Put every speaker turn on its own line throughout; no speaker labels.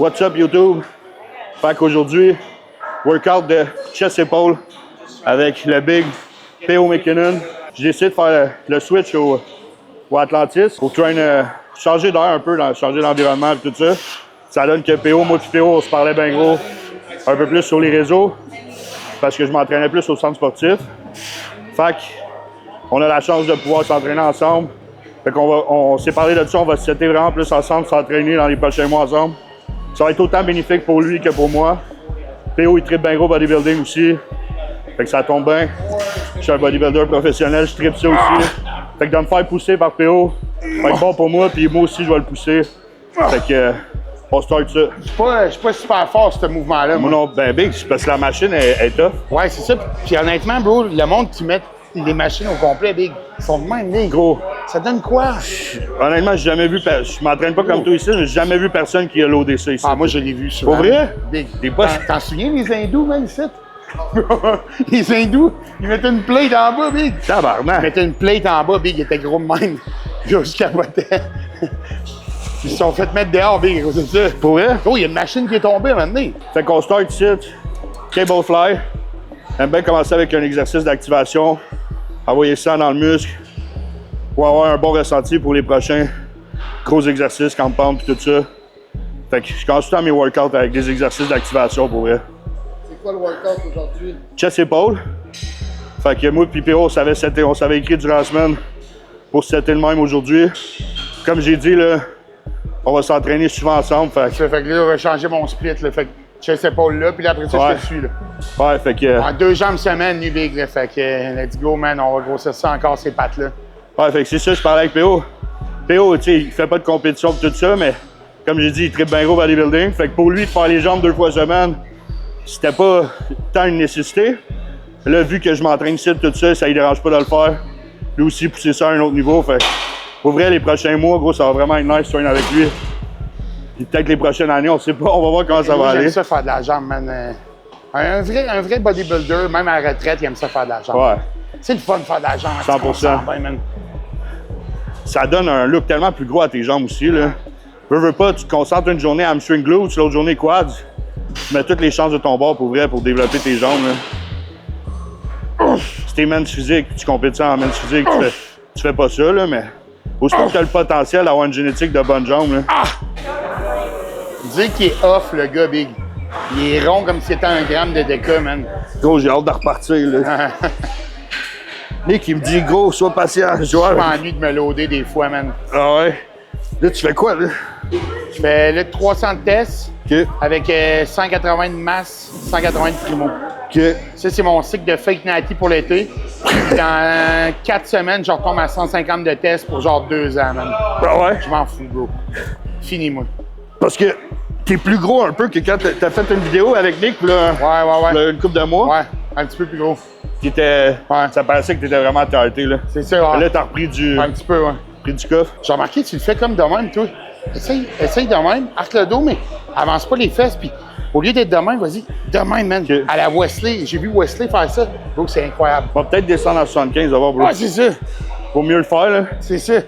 What's up YouTube? Fait qu'aujourd'hui, workout de chest-épaule avec le big P.O. McKinnon. J'ai décidé de faire le switch au Atlantis pour changer d'air un peu, changer l'environnement et tout ça. Ça donne que P.O., moi et P.O., on se parlait bien gros un peu plus sur les réseaux parce que je m'entraînais plus au centre sportif. Fait qu'on a la chance de pouvoir s'entraîner ensemble. Fait qu'on s'est parlé de ça, on va se setter vraiment plus ensemble, s'entraîner dans les prochains mois ensemble. Ça va être autant bénéfique pour lui que pour moi. P.O. il tripe bien gros bodybuilding aussi. Fait que ça tombe bien. Je suis un bodybuilder professionnel, je tripe ça aussi. Fait que de me faire pousser par P.O. va être bon pour moi, puis moi aussi je vais le pousser. Fait que on start ça.
Je suis pas super fort ce mouvement-là.
Moi non, ben big, parce que la machine est tough.
Ouais, c'est ça. Puis honnêtement, bro, le monde qui met les machines au complet, big, ils sont de même, big.
Gros.
Ça donne quoi?
Honnêtement, j'ai jamais vu. Je m'entraîne pas comme toi ici, mais j'ai jamais vu personne qui a loadé ça ici.
Ah, moi, je l'ai vu souvent.
Pour vrai?
Big.
T'en
souviens les hindous, man, ici? Les hindous, ils mettaient une plate en bas, big.
Tabarnak.
Ils mettaient une plate en bas, big, ils étaient gros de même. Gros, je capotais. Ils se sont fait mettre dehors, big, c'est ça.
Pour vrai?
Oh, il y a une machine qui est tombée maintenant.
Fait qu'on start ici, cable fly. J'aime bien commencer avec un exercice d'activation. Envoyer ça dans le muscle pour avoir un bon ressenti pour les prochains gros exercices, camp pump et tout ça. Fait que je commence tout le temps mes workouts avec des exercices d'activation pour vrai.
C'est quoi le workout aujourd'hui?
Chest-épaule. Fait que moi et P.O. on s'avait écrit durant la semaine pour setter le même aujourd'hui. Comme j'ai dit, là, on va s'entraîner souvent ensemble. Fait
que là, on va changer mon split. Là, fait que chest-épaule là, puis après ça,
ouais.
je te suis. Là.
Ouais, fait que.
En 2 jambes semaine, nu big. Là, fait que let's go, man. On va grossir ça encore, ces pattes-là.
Ouais, fait que c'est ça, je parlais avec P.O. P.O., tu sais, il fait pas de compétition et tout ça, mais comme j'ai dit, il tripe bien gros bodybuilding. Fait que pour lui, de faire les jambes 2 fois semaine, c'était pas tant une nécessité. Là, vu que je m'entraîne ici, tout ça, ça ne dérange pas de le faire. Lui aussi, pousser ça à un autre niveau. Fait que, pour vrai, les prochains mois, gros, ça va vraiment être nice de traîner avec lui. Puis peut-être les prochaines années, on sait pas, on va voir comment ça va aller.
J'aime ça faire de la jambe, man. Un vrai bodybuilder, même à la retraite, il aime ça faire de la jambe.
Ouais.
C'est le fun de faire de la jambe.
100%.
Bien, man.
Ça donne un look tellement plus gros à tes jambes aussi, là. Veux pas, tu te concentres une journée à hamstring glutes, l'autre journée quads. Tu mets toutes les chances de ton bord pour vrai pour développer tes jambes, là. Si t'es men's physique, tu compétis en men's physique, tu fais pas ça, là, mais aussitôt que t'as le potentiel d'avoir une génétique de bonnes jambes, là.
Dis qu'il est off, le gars, big. Il est rond comme si c'était 1 gramme de déca, man.
Gros, j'ai hâte de repartir, là. Nick, il me dit, gros, sois patient. Je
m'ennuie de me loader des fois, man.
Ah ouais? Là, tu fais quoi, là?
Je fais là 300 de tests
okay.
Avec 180 de masse, 180 de primo.
Okay.
Ça, c'est mon cycle de fake natty pour l'été. Dans 4 semaines, je retombe à 150 de tests pour genre 2 ans, man.
Ah ouais?
Je m'en fous, bro. Fini, moi.
Parce que t'es plus gros un peu que quand t'as fait une vidéo avec Nick, là,
ouais.
Une couple de mois.
Ouais, un petit peu plus gros.
Ça paraissait que t'étais vraiment tarté, là.
C'est ça, ouais.
Là, t'as repris du...
Un petit peu, ouais.
Pris du coffre.
J'ai remarqué, tu le fais comme de même, toi. Essaye de même, arc le dos, mais avance pas les fesses, puis au lieu d'être de même, vas-y, de même, man. Okay. À la Wesley, j'ai vu Wesley faire ça. Bro, c'est incroyable.
On va peut-être descendre à 75, d'abord, bro.
Ouais, c'est ça.
Faut mieux le faire, là.
C'est ça.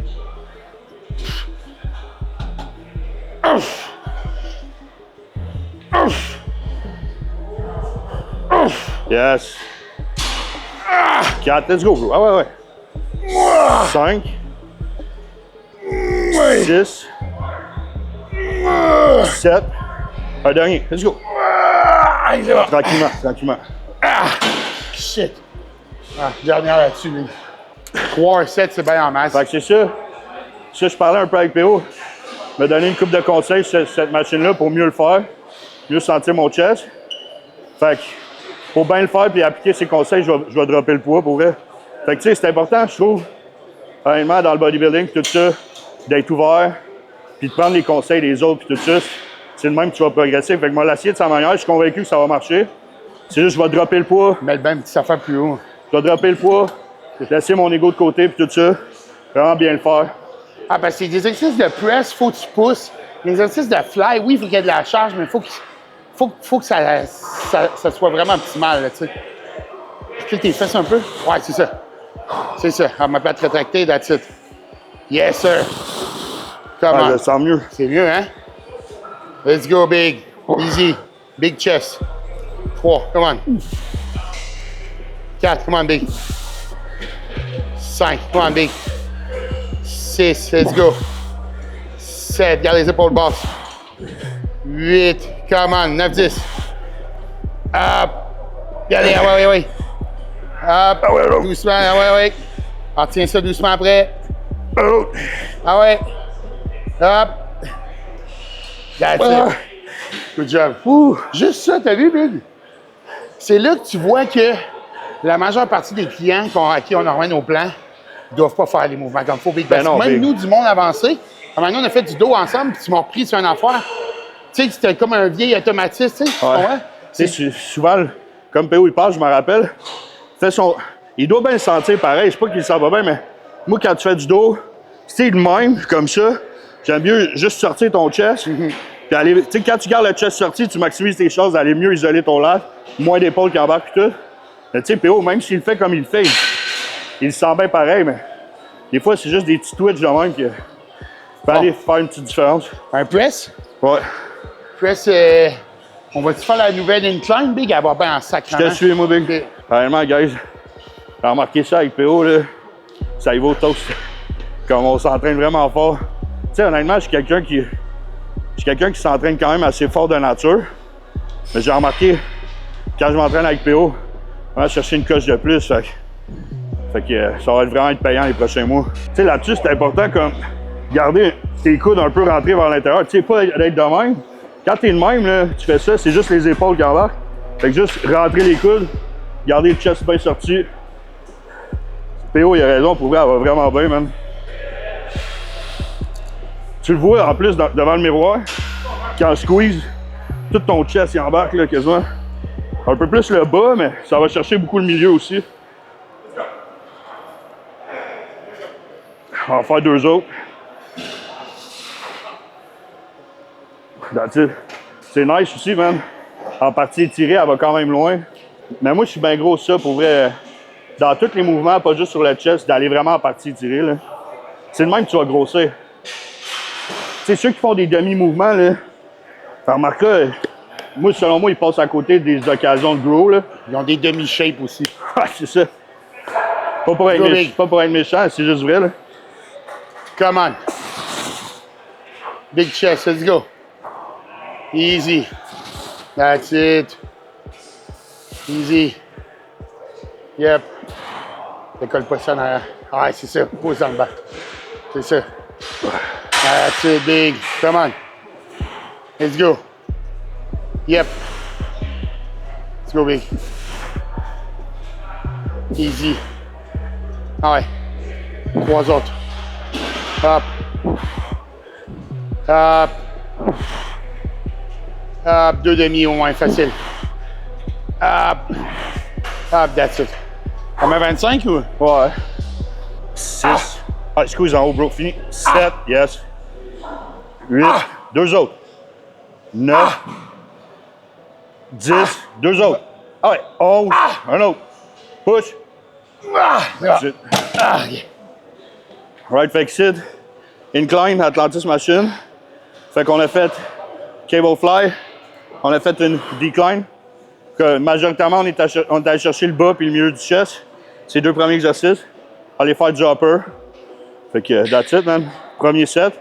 Yes. 4, let's go, bro. Ah ouais. 5. 6. 7. Un dernier, let's go. Tranquillement.
Shit. Dernière là-dessus, lui. 3, 7, c'est bien en masse.
Fait que c'est ça. Ça, je parlais un peu avec P.O. Il m'a donné une couple de conseils sur cette machine-là pour mieux le faire, mieux sentir mon chest. Fait que pour bien le faire et appliquer ces conseils, je vais dropper le poids pour vrai. Fait que tu sais, c'est important, je trouve, honnêtement, dans le bodybuilding tout ça, d'être ouvert, puis de prendre les conseils des autres puis tout ça. C'est le même que tu vas progresser. Fait que moi, l'acier de sa manière, je suis convaincu que ça va marcher. C'est juste, je vais dropper le poids.
Mais le même petit affaire plus haut.
Je vais dropper le poids, laisser mon ego de côté puis tout ça. Vraiment bien le faire.
Ah, parce que des exercices de press, faut que tu pousses. Les exercices de fly, oui, il faut qu'il y ait de la charge, mais faut que ça soit vraiment optimal, tu sais. Tu tes fesses un peu? Ouais, c'est ça. C'est ça. À ma plate rétractée, that's it. Yes, sir. Comment?
Je le sens mieux.
C'est mieux, hein? Let's go, big. Easy. Big chest. 3, come on. 4, come on, big. 5, come on, big. 6, let's go. 7, garde les épaules basses. 8, come on, 9, 10. Up. Regardez, ah ouais. Up. Doucement, ah ouais. Ah, tiens ça doucement après. Ah ouais. Up. That's it. Good job. Juste ça, t'as vu, Big? C'est là que tu vois que la majeure partie des clients à qui on envoie nos plans ne doivent pas faire les mouvements comme il faut, Big. Parce que même nous, du monde avancé, maintenant, on a fait du dos ensemble, puis tu m'as repris sur une affaire. Tu sais, c'était comme un vieil automatisme, tu sais.
Ouais. Tu sais, souvent, comme PO, il passe, je me rappelle, il doit bien se sentir pareil. Je sais pas qu'il le sent pas bien, mais moi, quand tu fais du dos, tu sais, de même, comme ça, j'aime mieux juste sortir ton chest. Puis aller, tu sais, quand tu gardes le chest sorti, tu maximises tes chances d'aller mieux isoler ton lat, moins d'épaules qui embarquent et tout. Mais tu sais, PO, même s'il le fait comme il le fait, il le sent bien pareil, mais des fois, c'est juste des petits twitches de même qui peut aller faire une petite différence.
Un press?
Ouais.
Press, on va-tu faire la nouvelle incline, Big? Elle va bien en sacrement.
Je te suis, moi, Big. Vraiment, guys, j'ai remarqué ça avec PO, là, ça y va au toast. Comme on s'entraîne vraiment fort. Tu sais, honnêtement, je suis quelqu'un qui s'entraîne quand même assez fort de nature. Mais j'ai remarqué, quand je m'entraîne avec PO, on va chercher une coche de plus. Fait que ça va vraiment être payant les prochains mois. Tu sais, là-dessus, c'est important comme garder tes coudes un peu rentrés vers l'intérieur. Tu sais, pas d'être de même. Quand t'es de même, là, tu fais ça, c'est juste les épaules qui embarquent. Fait que juste rentrer les coudes, garder le chest bien sorti. PO, il a raison, pour vrai, elle va vraiment bien, man. Tu le vois en plus devant le miroir, quand on squeeze, tout ton chest il embarque là, quasiment. Un peu plus le bas, mais ça va chercher beaucoup le milieu aussi. On va en faire 2 autres. That's it. C'est nice aussi, man. En partie étirée, elle va quand même loin. Mais moi, je suis bien gros ça pour vrai. Dans tous les mouvements, pas juste sur le chest, d'aller vraiment en partie étirée. Là. C'est le même que tu vas grossir. C'est ceux qui font des demi-mouvements, là. T'as remarqué, moi, selon moi, ils passent à côté des occasions de grow, là.
Ils ont des demi-shapes aussi.
Ah, c'est ça. Pas pour être méchant, c'est juste vrai, là.
Come on. Big chest, let's go. Easy. That's it. Easy. Yep. Décolle pas ça en arrière. Ah, c'est ça. Pose dans le bas. C'est ça. That's it, big. Come on. Let's go. Yep. Let's go, big. Easy. Ah ouais. 3 autres. Up. Up. Up. 2 demi au moins, facile. Up. Up, that's it. On met 25 ou?
Ouais. 6. Ah, excuse, en haut, bro. Fini. 7, yes. 8. 2 autres. 9. 10. 2 autres. Ah ouais. 11. Un autre. Push. That's it.
Yeah.
Right, fait que Sid, incline, Atlantis machine. Fait qu'on a fait cable fly, on a fait une decline. Que majoritairement, on est allé chercher le bas puis le milieu du chest. C'est 2 premiers exercices. Aller faire du upper. Fait que that's it, man. Premier set.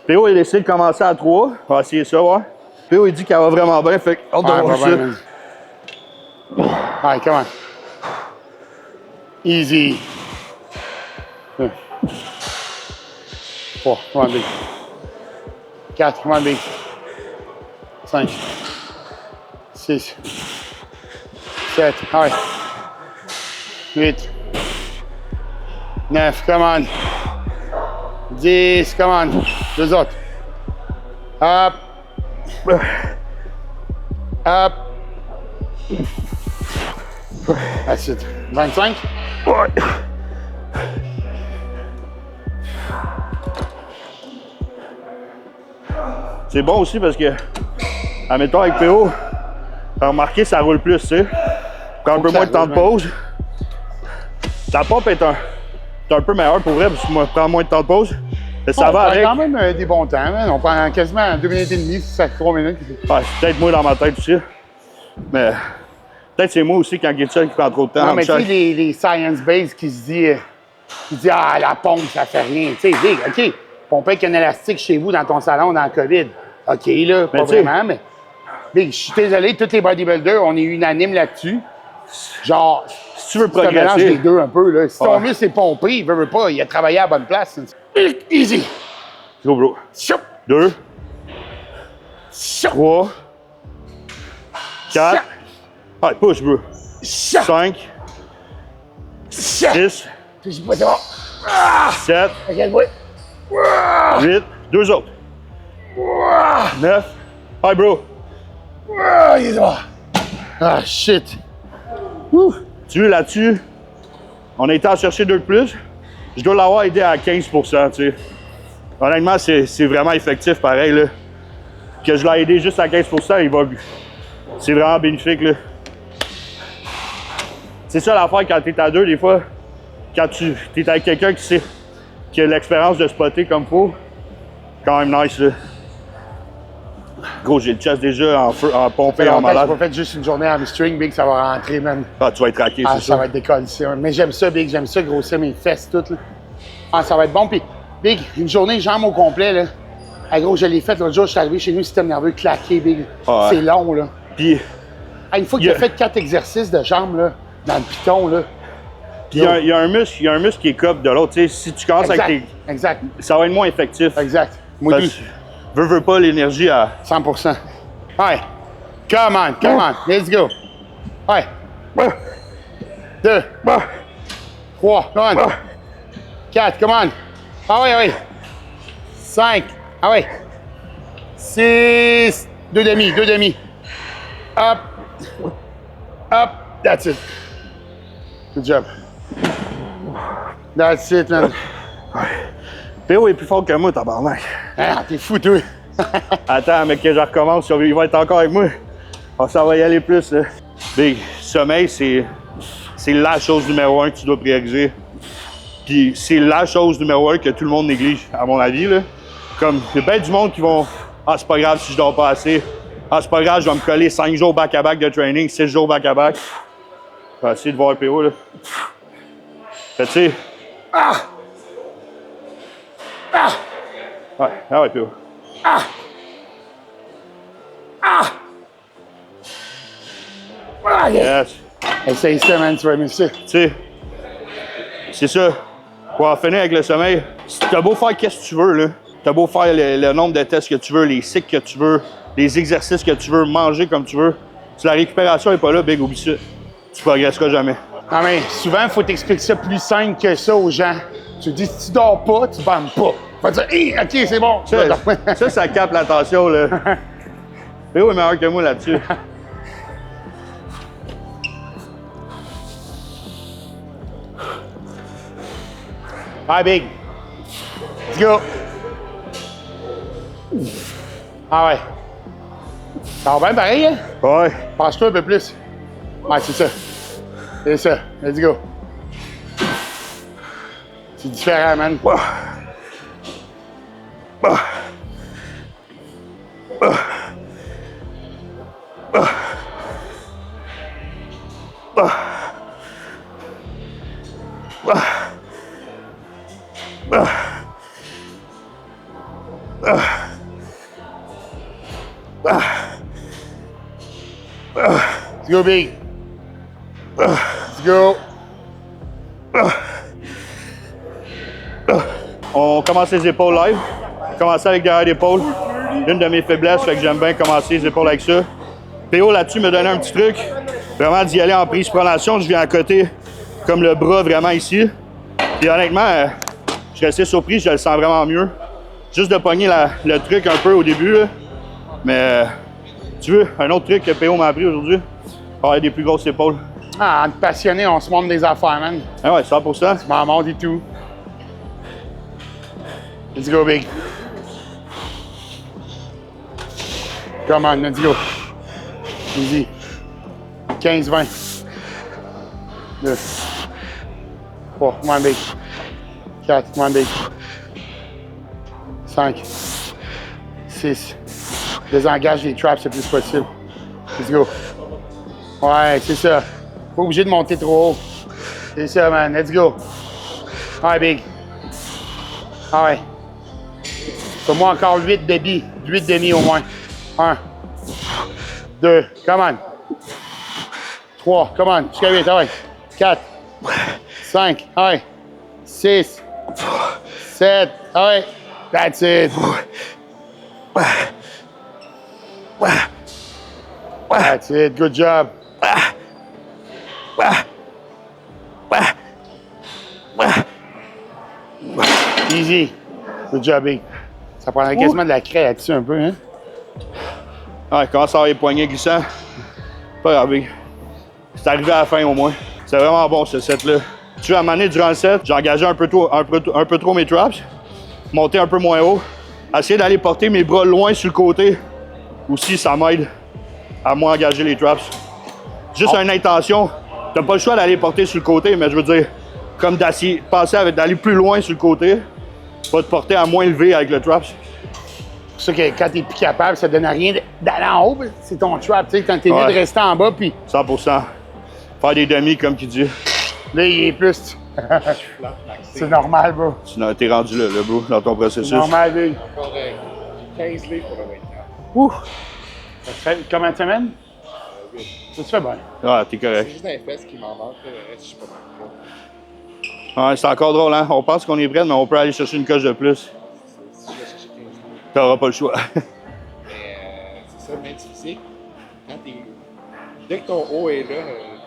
PO, il essaie de commencer à 3. On va essayer ça, ouais. PO, il dit qu'elle va vraiment bien. Fait que, hâte de voir ça.
All right, come on. Easy. 4, come on, big. 4, come on, big. 5. 6. 7, all right. 8. 9, come on. 10, come on. 2 autres. Up. Up. That's it. 25?
Ouais. C'est bon aussi parce que, admettons avec PO, t'as remarqué, ça roule plus, tu sais. Prends un peu moins de temps de pause. Ta pompe est un peu meilleure pour vrai, parce que moi, je prends moins de temps de pause. Ça va avec.
quand même des bons temps, man. On prend quasiment 2 minutes et demie, 3 minutes.
Ouais, c'est peut-être moi dans ma tête aussi. Mais peut-être c'est moi aussi quand il est seul qui prend trop de temps.
Non, mais tu sais, les science-based qui se disent ah, la pompe, ça fait rien. Tu sais, big, OK, pomper avec un élastique chez vous dans ton salon dans le COVID. OK, là, pas vraiment, mais big, je suis désolé, tous les bodybuilders, on est unanimes là-dessus. Genre,
si tu veux
tu mélanges
progresser.
les deux un peu, là. Si ton muscle est pompé, il veut pas, il a travaillé à la bonne place. Easy.
Go, bro.
Choup.
2,
Choup.
3, 4. Allez, push, bro.
Choup.
5, 6,
Je sais pas, c'est bon.
7,
Regarde, ouais.
8, 2 autres. 9. Allez, bro.
Il est bon. Ah, shit.
Tu vois, là-dessus, on a été en chercher 2 de plus. Je dois l'avoir aidé à 15%, tu sais. Honnêtement, c'est vraiment effectif, pareil, là. Que je l'ai aidé juste à 15%, il va... C'est vraiment bénéfique, là. C'est ça l'affaire quand t'es à 2, des fois. Quand tu es avec quelqu'un qui a l'expérience de spotter comme faut, quand même nice, là. Gros, j'ai le chest déjà en feu, en pompé, en malade.
J'ai pas fait juste une journée en string, Big, ça va rentrer, man.
Ah, tu vas être raqué,
Ah,
c'est
ça
ça.
va être décollé. Mais j'aime ça, Big, j'aime ça, grossir mes fesses toutes, là. Ah, ça va être bon. Puis, Big, une journée jambes au complet, là. Ah, gros, je l'ai faite l'autre jour, je suis arrivé chez nous, système nerveux claqué, Big.
Ah, ouais.
C'est long, là.
Puis,
Ah, une fois que tu as fait 4 exercices de jambes, là, dans le piton, là.
puis il y a un muscle qui est cop de l'autre. Tu sais, si tu commences
Exact,
avec
exact,
ça va être moins effectif.
exact. Moi,
Parce que veux pas l'énergie à...
100%. Ouais. Come on, let's go. Ouais. 2, 3, come on. 4, come on. Ah oui, ah oui. 5, ah oui. 6, 2 demi. Up, that's it. Good job. That's it, man.
PO est plus fort que moi, tabarnak.
Ah, t'es fou, toi.
Attends, mais que je recommence, il va être encore avec moi. Ah, ça va y aller plus, là. Big, sommeil, c'est la chose numéro 1 que tu dois prioriser. Puis c'est la chose numéro 1 que tout le monde néglige, à mon avis, là. Comme, il y a bien du monde qui vont... Ah, c'est pas grave si je dors pas assez. Ah, c'est pas grave, je vais me coller 5 jours back-à-back de training, 6 jours back-à-back. Je vais essayer de voir un PO, là. Fait tu sais... Ouais, ah ouais, PO. Yes.
Essaye ça, man, tu vas aimer ça.
Tu sais, c'est ça. Pour en finir avec le sommeil, t'as beau faire qu'est-ce que tu veux, là. T'as beau faire le nombre de tests que tu veux, les cycles que tu veux, les exercices que tu veux, manger comme tu veux. Si la récupération n'est pas là, big, oublie ça. Tu progresseras jamais.
Non, mais souvent, il faut t'expliquer ça plus simple que ça aux gens. Tu dis, si tu dors pas, tu bandes pas. Faut dire, hey, OK, c'est bon.
Ça capte l'attention, là. Péo est meilleur que moi là-dessus.
Hi, Big. Let's go. Ah ouais. Ça va bien pareil, hein?
Ouais.
Passe-toi un peu plus. Ouais, c'est ça. C'est ça. Let's go. C'est différent, man. Let's go, Big. Let's go.
On commence les épaules live. Commencer avec derrière l'épaule. Une de mes faiblesses, fait que j'aime bien commencer les épaules avec ça. PO là-dessus me donnait un petit truc. Vraiment d'y aller en prise pronation. Je viens à côté, comme le bras vraiment ici. Puis honnêtement, je suis resté surpris, je le sens vraiment mieux. Juste de pogner le truc un peu au début. Là. Mais tu veux, un autre truc que PO m'a appris aujourd'hui, avoir des plus grosses épaules.
Ah, en passionné, on se montre des affaires, man.
Ah ouais, 100%.
Tu m'en montres et tout. Let's go, Big. Come on, let's go. Easy. 15, 20. 2. 3, come on, Big. 4, come on, Big. 5, 6. Désengage les traps le plus possible. Let's go. Ouais, c'est ça. Pas obligé de monter trop haut. C'est ça, man. Let's go. Ouais, big. Ah ouais. Fais-moi encore 8 demi. 8 demi au moins. 1, 2, come on. 3, come on. Jusqu'à 8, ah ouais. 4, 5, ah ouais. 6, 7, ah ouais. That's it. That's it. Good job. Easy. Good job, big. Ça prendrait quasiment de la craie là-dessus un peu, hein?
Ouais, commence à avoir les poignets glissants. Pas grave, big. C'est arrivé à la fin au moins. C'est vraiment bon ce set-là. Tu vois, à un moment donné, durant le set, j'ai engagé un peu trop mes traps, monté un peu moins haut, essayer d'aller porter mes bras loin sur le côté. Aussi, ça m'aide à moins engager les traps. Juste une intention. T'as pas le choix d'aller porter sur le côté, mais je veux dire, comme d'essayer, penser d'aller plus loin sur le côté, pas te porter à moins lever avec le traps.
C'est pour ça que quand t'es plus capable, ça donne à rien d'aller en haut. C'est ton trap, tu sais, quand t'es mieux de rester en bas, puis...
100%. Faire des demi, comme qu'il dit.
Là, il est plus... C'est normal, bro.
T'es rendu là, bro, dans ton processus.
C'est normal, lui.
Encore 15 livres pour le weight cap.
Ouh! Ça te fait combien de semaines?
8.
Ça se fait bien.
Ouais, t'es correct.
C'est juste un fesses qui m'en manque, le reste, je suis pas mal.
Ouais, c'est encore drôle, hein? On pense qu'on est prêt, mais on peut aller chercher une coche de plus.
Si je vais chercher 15 livres.
T'auras pas le choix.
Mais c'est ça, même physique. Quand t'es. Dès que ton haut est là,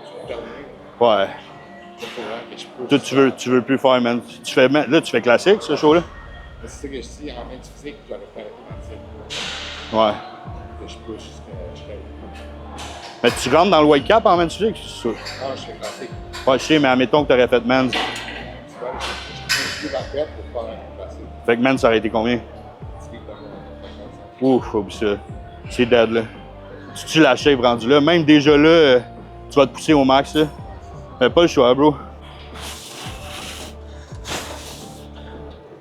tu peux terminer.
Ouais.
C'est pour vrai que je peux.
Toi, tu veux plus faire, man. Là, tu fais classique, ce show-là?
C'est ça que je dis, en main physique, j'aurais pas arrêté dans le
Ouais.
que je push jusqu'à
Mais tu rentres dans le weight cap en man physique? C'est sûr.
Non, je fais classique.
Ouais, je sais, mais admettons que t'aurais fait man.
Tu vois, je fais 15 livres à perte pour faire un classique.
Fait que man, ça aurait été combien?
10 livres dans mon
Ouf, oublie ça. C'est dead, là. Tu la shape rendu là. Même déjà là, tu vas te pousser au max, là. Pas le choix, bro.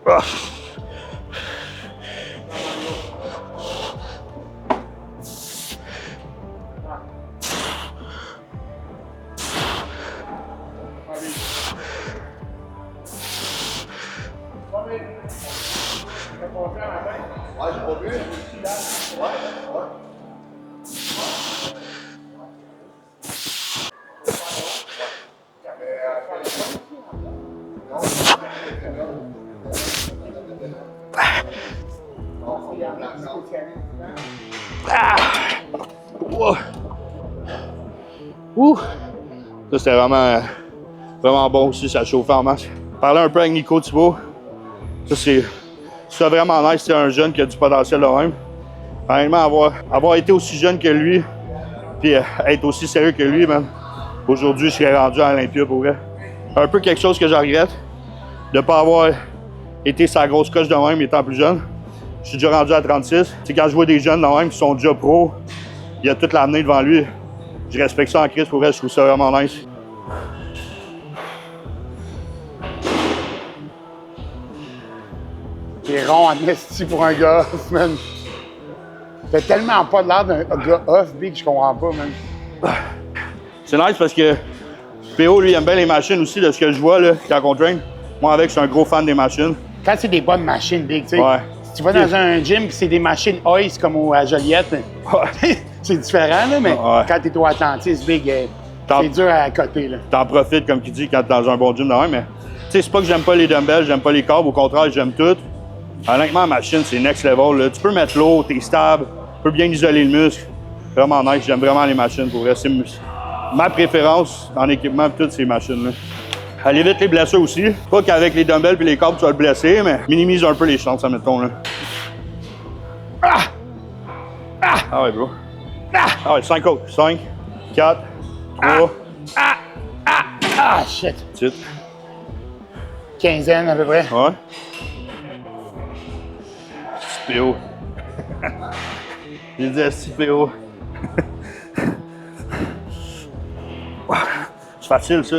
Ah.
Ouais, j'ai pas vu.
Ouh! Ça, c'était vraiment bon aussi, ça chauffait en masse. Parler un peu avec Nico Thibault. Ça, c'est vraiment nice, c'est un jeune qui a du potentiel de même. Honnêtement, avoir été aussi jeune que lui, puis être aussi sérieux que lui, man. Aujourd'hui, je serais rendu à l'Olympia pour vrai. Un peu quelque chose que je regrette, de ne pas avoir été sa grosse coche de même étant plus jeune. Je suis déjà rendu à 36. C'est quand je vois des jeunes de même qui sont déjà pros, il y a toute l'année devant lui. Je respecte ça en crise, pour vrai, je trouve ça vraiment nice.
T'es rond en esti pour un gars off, man. T'as tellement pas l'air d'un gars off, big, je comprends pas, man.
C'est nice parce que PO, lui, aime bien les machines aussi, de ce que je vois là, quand on traîne. Moi, avec, je suis un gros fan des machines.
Quand c'est des bonnes machines, big, tu sais.
Ouais.
Si tu vas dans un gym et c'est des machines Ois comme à Joliette, c'est différent, là, mais
Ouais.
quand t'es au Atlantis, big, c'est dur à côté, là.
T'en profites, comme tu dis, quand t'es dans un bon gym de même, mais tu sais, c'est pas que j'aime pas les dumbbells, j'aime pas les câbles, au contraire, j'aime tout. Honnêtement, la machine, c'est next level, là. Tu peux mettre l'eau, t'es stable, tu peux bien isoler le muscle. Vraiment nice, j'aime vraiment les machines, pour vrai. C'est ma préférence en équipement, toutes ces machines-là. Elle évite les blessures aussi. Pas qu'avec les dumbbells et les câbles, tu vas le blesser, mais minimise un peu les chances, admettons, là. Ah ouais, bro. Ah ouais, 5 autres. 5, 4, 3,
Ah, shit.
8.
Quinzaine, à peu près.
Ouais. PO. J'ai dit esti PO. C'est facile, ça.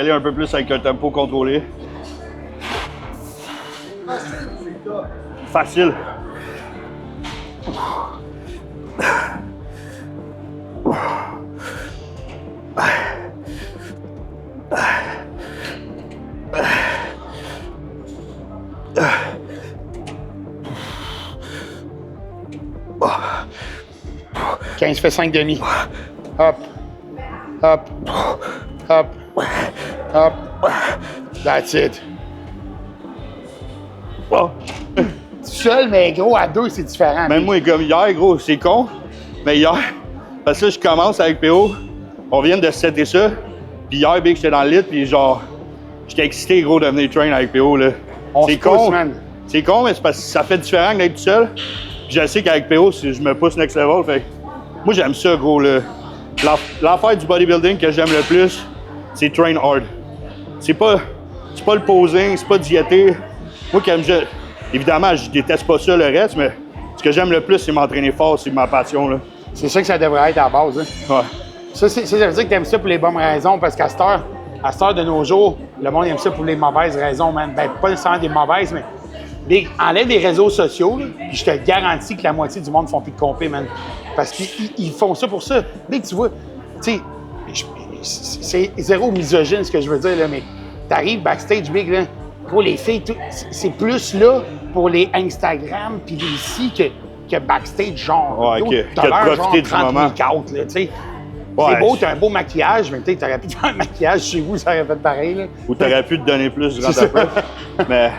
y aller un peu plus avec un tempo contrôlé. Facile.
Je fais 5 demi. Hop. Hop. Hop. Hop. That's it.
Oh.
Seul, mais gros, à 2, c'est différent.
Même moi, comme hier, gros, c'est con. Mais hier, parce que là, je commence avec PO. On vient de setter ça. Puis hier, Big, j'étais dans le lit, puis genre, j'étais excité, gros, de venir train avec PO, là. C'est con. C'est con, mais c'est parce que ça fait différent que d'être tout seul. Puis je sais qu'avec PO, je me pousse next level. Fait moi, j'aime ça, gros, là. L'affaire du bodybuilding que j'aime le plus, c'est train hard. C'est pas le posing, c'est pas diéter. Moi, évidemment, je déteste pas ça, le reste, mais ce que j'aime le plus, c'est m'entraîner fort, c'est ma passion, là.
C'est ça que ça devrait être à la base, hein? Ouais. Ça veut dire que t'aimes ça pour les bonnes raisons, parce qu'à cette heure de nos jours, le monde aime ça pour les mauvaises raisons, man. Ben, pas nécessairement des mauvaises, mais enlève les réseaux sociaux, là, puis je te garantis que la moitié du monde ne font plus de compé, man. Parce qu'ils font ça pour ça. Big, tu vois, tu sais, c'est zéro misogyne ce que je veux dire, là, mais t'arrives backstage, Big, là, gros, les filles, c'est plus là pour les Instagram puis les ici que backstage, genre.
Ouais, que de profiter du moment.
Out, là, tu sais. C'est beau, t'as un beau maquillage, mais tu sais, t'aurais pu faire un maquillage chez vous, ça aurait fait pareil, là.
Ou t'aurais pu te donner plus durant ta prep. Mais,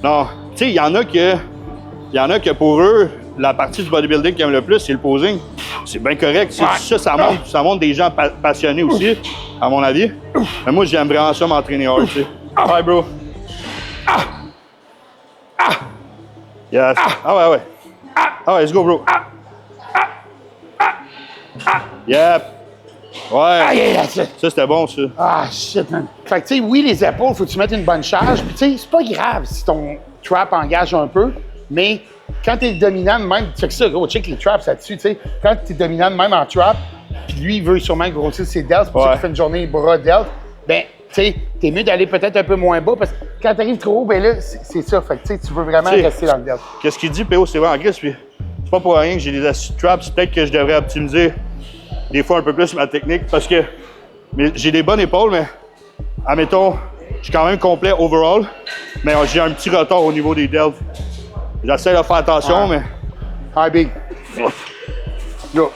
non. Tu sais, il y en a que pour eux, la partie du bodybuilding qu'ils aiment le plus, c'est le posing. C'est bien correct. Ça montre des gens passionnés aussi, à mon avis. Mais moi, j'aime vraiment ça m'entraîner hard, tu sais. Ouais, bro. Yes. Ah ouais. Ah ouais, let's go, bro. Yep. Ouais. Ça, c'était bon, ça.
Ah, shit, man. Fait que, tu sais, oui, les épaules, faut que tu mettes une bonne charge. Puis, tu sais, c'est pas grave si ton trap engage un peu, mais quand t'es dominant de même, tu fais que ça, gros, check les traps là-dessus, tu sais. Quand t'es dominant de même en trap, puis lui, il veut sûrement grossir ses delts, c'est pour ça qu'il fait une journée bras delt, ben, tu sais, t'es mieux d'aller peut-être un peu moins bas, parce que quand t'arrives trop haut, ben là, c'est ça. Fait que, tu sais, tu veux vraiment rester dans le delt.
Qu'est-ce qu'il dit, PO, c'est vrai en gris, puis c'est pas pour rien que j'ai des astuces traps, peut-être que je devrais optimiser des fois un peu plus ma technique, parce que j'ai des bonnes épaules, mais, admettons, je suis quand même complet overall, mais j'ai un petit retard au niveau des delts. J'essaie de faire attention, mais...
Hi, Big. Go.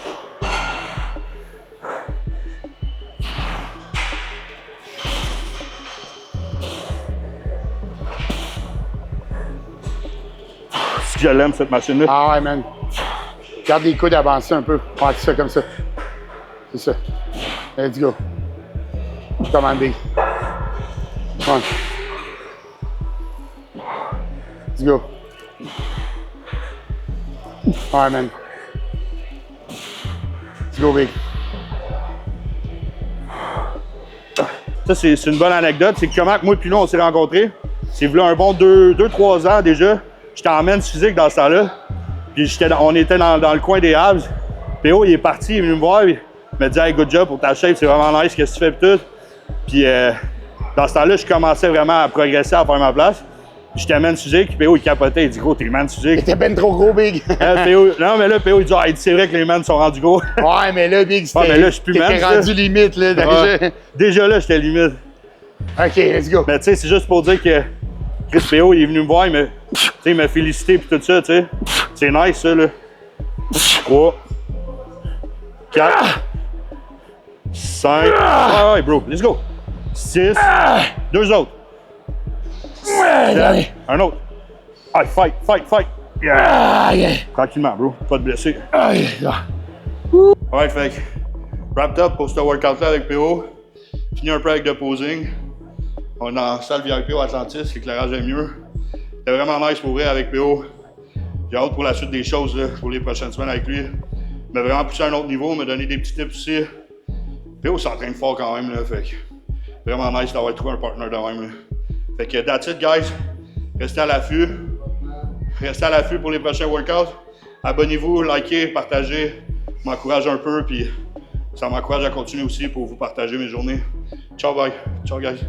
Si je l'aime, cette machine-là.
Ah ouais, man. Garde les coudes avancés un peu. Ouais, c'est ça, comme ça. C'est ça. Let's go. Come on, Big. Come on. Let's go. All right, man. Let's go, Big.
Ça, c'est une bonne anecdote. C'est comment moi et lui, on s'est rencontrés. C'est v'là un bon 2-3 ans déjà. J'étais en men's physique dans ce temps-là. Puis on était dans le coin des Habs. PO, il est parti, il est venu me voir. Il m'a dit « Hey, good job pour ta shape, c'est vraiment nice, qu'est-ce que tu fais? » Puis tout. Puis dans ce temps-là, je commençais vraiment à progresser, à faire ma place. J'étais men's physique, puis PO, il capotait. Il dit « Gros, t'es men's physique. »
T'étais ben trop gros, Big.
Non, mais là, PO, il dit « c'est vrai que les men's sont rendus gros. »
Ouais, mais là, Big,
mais là, je suis plus men's.
T'étais rendu limite, là, déjà.
Ouais. Déjà là, j'étais limite.
OK, let's go.
Mais tu sais, c'est juste pour dire que Chris PO, il est venu me voir, il m'a félicité puis tout ça, tu sais. C'est nice, ça, là. 3, 4, 5, ouais, bro, let's go. 6, 2 autres. 7, un autre. Allez, fight. Yeah. Tranquillement, bro, pas de blessé. Ouais, fait que, wrapped up pour ce workout-là avec PO. Fini un peu avec le posing. On est dans la salle VIP au Atlantis, l'éclairage est mieux. C'était vraiment nice pour vrai avec PO. J'ai hâte pour la suite des choses là, pour les prochaines semaines avec lui. Il m'a vraiment poussé à un autre niveau, il m'a donné des petits tips aussi. PO s'entraîne fort quand même, là, fait que vraiment nice d'avoir trouvé un partner de même. Là. Fait que that's it, guys. Restez à l'affût. Restez à l'affût pour les prochains workouts. Abonnez-vous, likez, partagez. M'encourage un peu, puis ça m'encourage à continuer aussi pour vous partager mes journées. Ciao, bye. Ciao, guys.